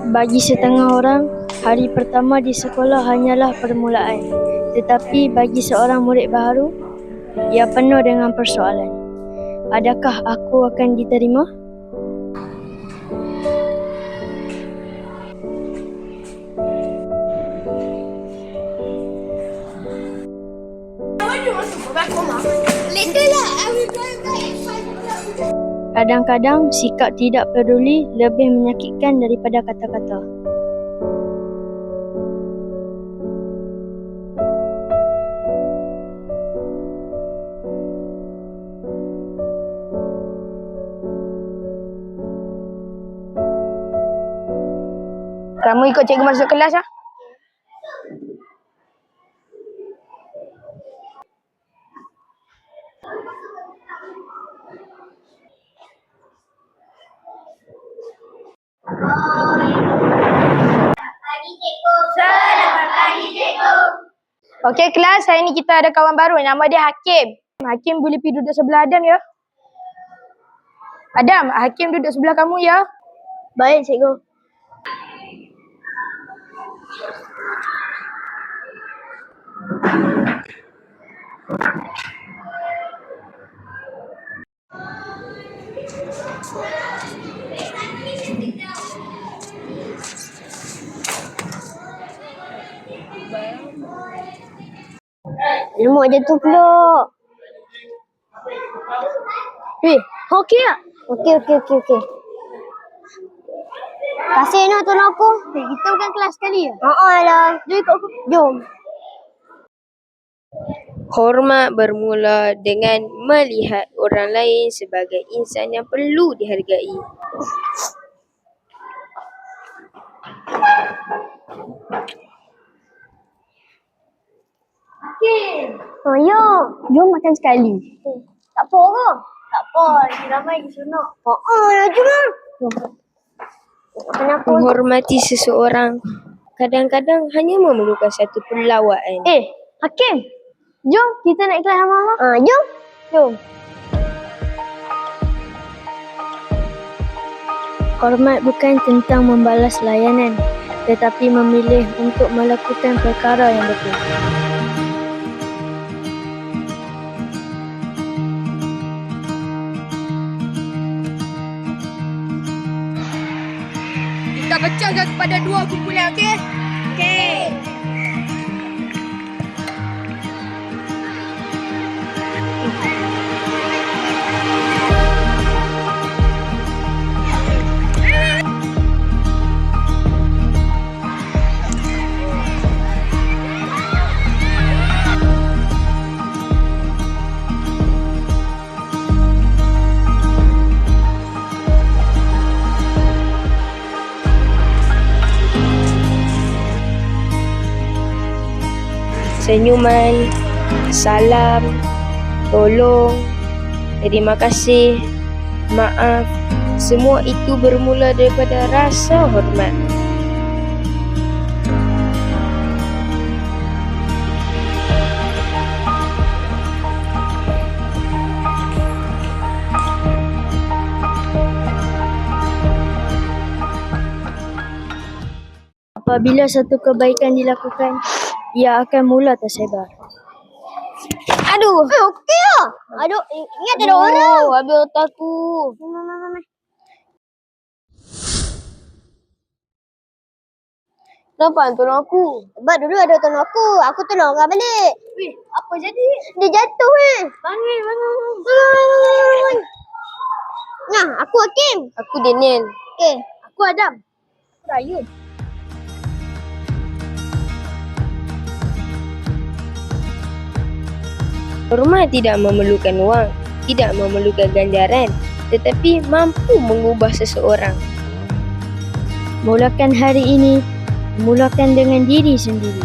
Bagi setengah orang, hari pertama di sekolah hanyalah permulaan. Tetapi bagi seorang murid baru, ia penuh dengan persoalan. Adakah aku akan diterima? Kadang-kadang sikap tidak peduli lebih menyakitkan daripada kata-kata. Kamu ikut cikgu masuk kelas ya? Okey kelas, hari ni kita ada kawan baru, nama dia Hakim. Hakim boleh pergi duduk sebelah Adam ya? Adam, Hakim duduk sebelah kamu ya? Baik, cikgu. Lemak je tu pula. Okey tak? Okey. Kasih nak tolong aku. Kita bukan kelas sekali ya? Lah. Jom ikut aku. Jom. Hormat bermula dengan melihat orang lain sebagai insan yang perlu dihargai. Ya. Jom makan sekali. Tak apa ke? Tak apa. Lagi ramai lagi senang. Jom lah. Kenapa? Menghormati seseorang kadang-kadang hanya memerlukan satu perlawanan. Hakim. Jom kita naik kelas sama-sama. Jom. Hormat bukan tentang membalas layanan, tetapi memilih untuk melakukan perkara yang betul. Kita pecahkan kepada 2 kumpulan, okey? Okey. Senyuman, salam, tolong, terima kasih, maaf, semua itu bermula daripada rasa hormat. Apabila satu kebaikan dilakukan, ia akan mula tersebar. Aduh. Okey lah. Aduh, ingat ada orang. Habis otak aku. Kenapa tolong aku? Sebab dulu ada tolong aku. Aku tolong orang balik. Apa jadi? Dia jatuh Bangun. Nah, aku Hakim. Aku Daniel. Okey, aku Adam. Raya. Hormat tidak memerlukan wang, tidak memerlukan ganjaran, tetapi mampu mengubah seseorang. Mulakan hari ini, mulakan dengan diri sendiri.